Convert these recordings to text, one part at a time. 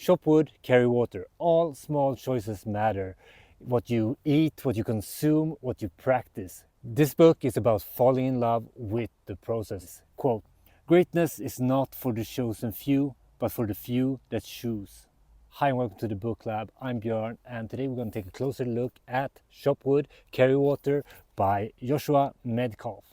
Chop wood, carry water. All small choices matter. What you eat, what you consume, what you practice. This book is about falling in love with the process. Quote, "Greatness is not for the chosen few, but for the few that choose." Hi and welcome to the Booklab. I'm Björn, and today we're going to take a closer look at Chop Wood, Carry Water by Joshua Medcalf.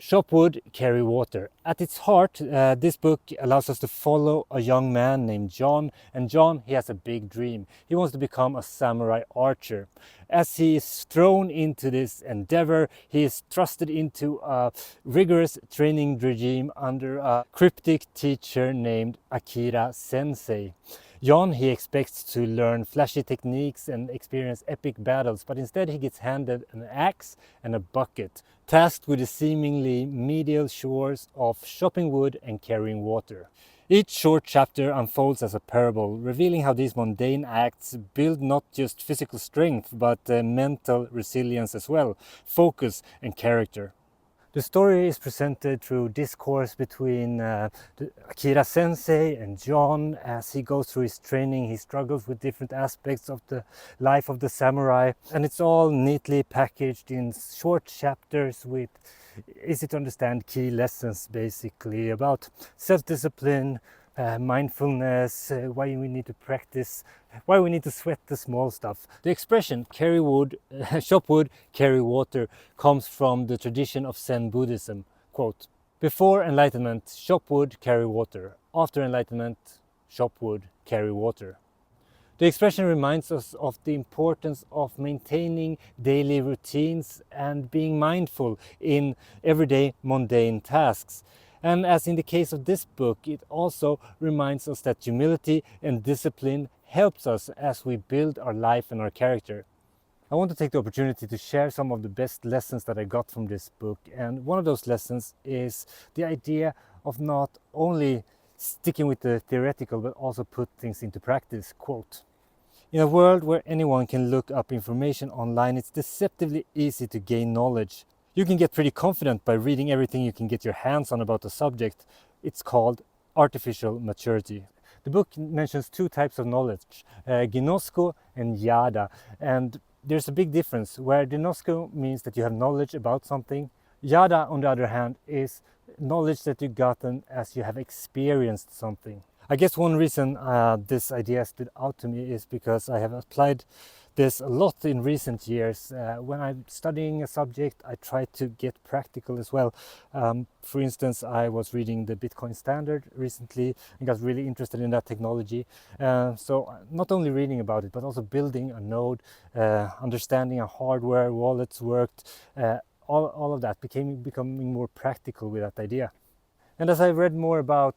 Chop wood, carry water. At its heart, this book allows us to follow a young man named John. And John, he has a big dream. He wants to become a samurai archer. As he is thrown into this endeavor, he is thrusted into a rigorous training regime under a cryptic teacher named Akira Sensei. John, he expects to learn flashy techniques and experience epic battles, but instead he gets handed an axe and a bucket, tasked with the seemingly menial chores of chopping wood and carrying water. Each short chapter unfolds as a parable, revealing how these mundane acts build not just physical strength, but mental resilience as well, focus and character. The story is presented through discourse between Akira Sensei and John. As he goes through his training, he struggles with different aspects of the life of the samurai, and it's all neatly packaged in short chapters with easy to understand key lessons, basically about self-discipline, mindfulness, why we need to practice, why we need to sweat the small stuff. The expression carry wood, chop wood, carry water comes from the tradition of Zen Buddhism. Quote, "Before enlightenment, chop wood, carry water. After enlightenment, chop wood, carry water." The expression reminds us of the importance of maintaining daily routines and being mindful in everyday mundane tasks. And as in the case of this book, it also reminds us that humility and discipline helps us as we build our life and our character. I want to take the opportunity to share some of the best lessons that I got from this book. And one of those lessons is the idea of not only sticking with the theoretical, but also put things into practice. Quote, "In a world where anyone can look up information online, it's deceptively easy to gain knowledge. You can get pretty confident by reading everything you can get your hands on about a subject. It's called artificial maturity." The book mentions two types of knowledge, Ginosko and Yada. And there's a big difference where Ginosko means that you have knowledge about something. Yada, on the other hand, is knowledge that you've gotten as you have experienced something. I guess one reason this idea stood out to me is because I have applied this a lot in recent years. When I'm studying a subject, I try to get practical as well. For instance, I was reading the Bitcoin standard recently and got really interested in that technology. So not only reading about it, but also building a node, understanding how hardware, wallets worked, all of that becoming more practical with that idea. And as I read more about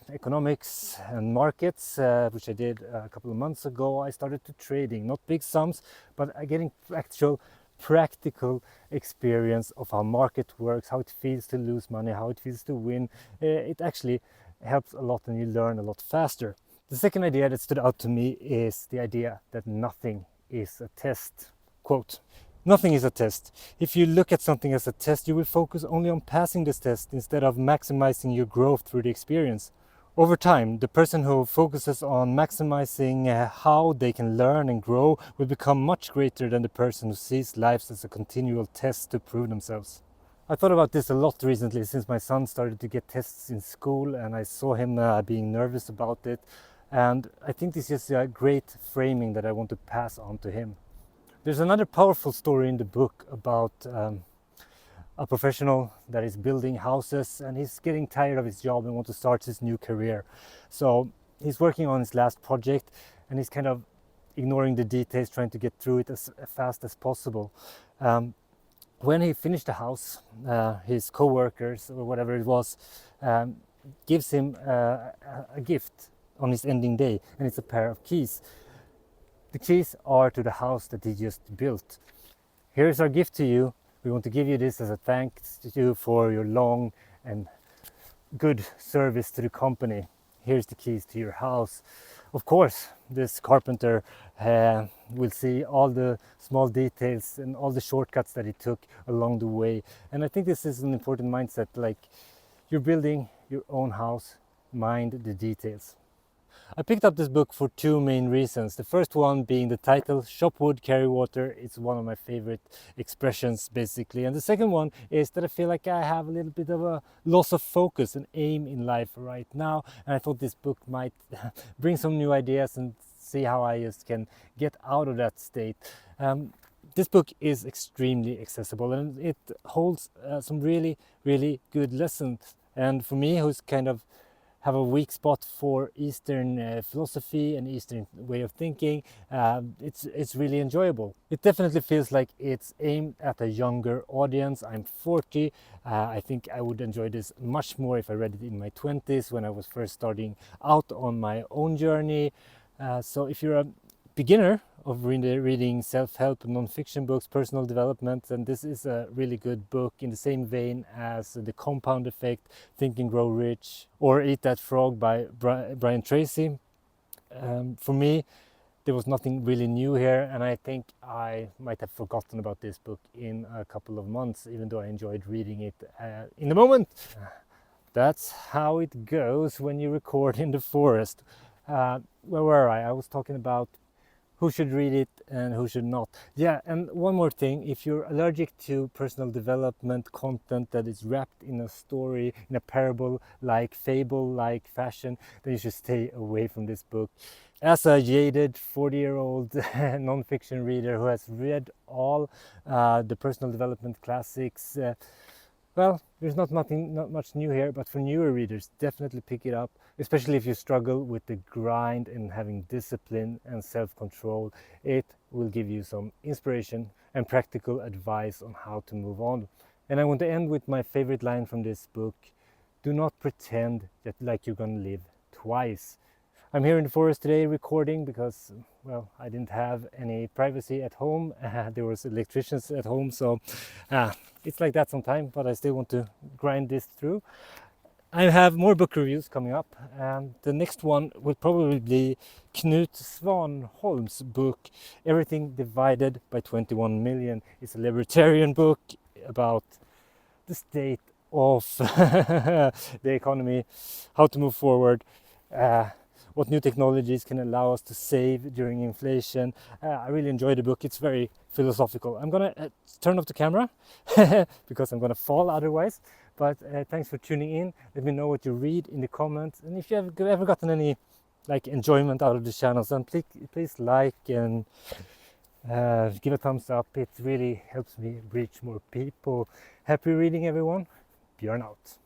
economics and markets, which I did a couple of months ago, I started to trading, not big sums, but getting actual practical experience of how market works, how it feels to lose money, how it feels to win. It actually helps a lot and you learn a lot faster. The second idea that stood out to me is the idea that nothing is a test. Quote, "Nothing is a test. If you look at something as a test, you will focus only on passing this test instead of maximizing your growth through the experience. Over time, the person who focuses on maximizing how they can learn and grow will become much greater than the person who sees life as a continual test to prove themselves." I thought about this a lot recently since my son started to get tests in school and I saw him being nervous about it. And I think this is a great framing that I want to pass on to him. There's another powerful story in the book about a professional that is building houses and he's getting tired of his job and wants to start his new career. So he's working on his last project and he's kind of ignoring the details, trying to get through it as fast as possible. When he finished the house, his co-workers or whatever it was gives him a gift on his ending day, and it's a pair of keys. The keys are to the house that he just built. "Here's our gift to you. We want to give you this as a thanks to you for your long and good service to the company. Here's the keys to your house." Of course, this carpenter will see all the small details and all the shortcuts that he took along the way. And I think this is an important mindset, like you're building your own house, mind the details. I picked up this book for two main reasons. The first one being the title, Chop Wood, Carry Water. It's one of my favorite expressions basically. And the second one is that I feel like I have a little bit of a loss of focus and aim in life right now. And I thought this book might bring some new ideas and see how I just can get out of that state. This book is extremely accessible and it holds some really good lessons. And for me, who's kind of have a weak spot for Eastern philosophy and Eastern way of thinking, it's really enjoyable. It definitely feels like it's aimed at a younger audience. I'm 40. I think I would enjoy this much more if I read it in my 20s when I was first starting out on my own journey. So if you're a beginner of reading self-help, non-fiction books, personal development, and this is a really good book in the same vein as The Compound Effect, Think and Grow Rich, or Eat That Frog by Brian Tracy. For me, there was nothing really new here, and I think I might have forgotten about this book in a couple of months, even though I enjoyed reading it in the moment. That's how it goes when you record in the forest. Where were I? I was talking about who should read it and who should not. Yeah, and one more thing, if you're allergic to personal development content that is wrapped in a story, in a parable-like, fable-like fashion, then you should stay away from this book. As a jaded 40-year-old non-fiction reader who has read all the personal development classics, well, there's not much new here, but for newer readers, definitely pick it up, especially if you struggle with the grind and having discipline and self-control. It will give you some inspiration and practical advice on how to move on. And I want to end with my favorite line from this book. Do not pretend that like you're gonna live twice. I'm here in the forest today recording because, well, I didn't have any privacy at home. There was electricians at home, so it's like that sometimes, but I still want to grind this through. I have more book reviews coming up, and the next one will probably be Knut Svanholm's book, Everything Divided by 21 Million. It's a libertarian book about the state of the economy, how to move forward, what new technologies can allow us to save during inflation. I really enjoyed the book. It's very philosophical. I'm gonna turn off the camera because I'm gonna fall otherwise. But thanks for tuning in. Let me know what you read in the comments, and if you have ever gotten any enjoyment out of the channel, then please like and give a thumbs up. It really helps me reach more people. Happy reading, everyone. Björn out.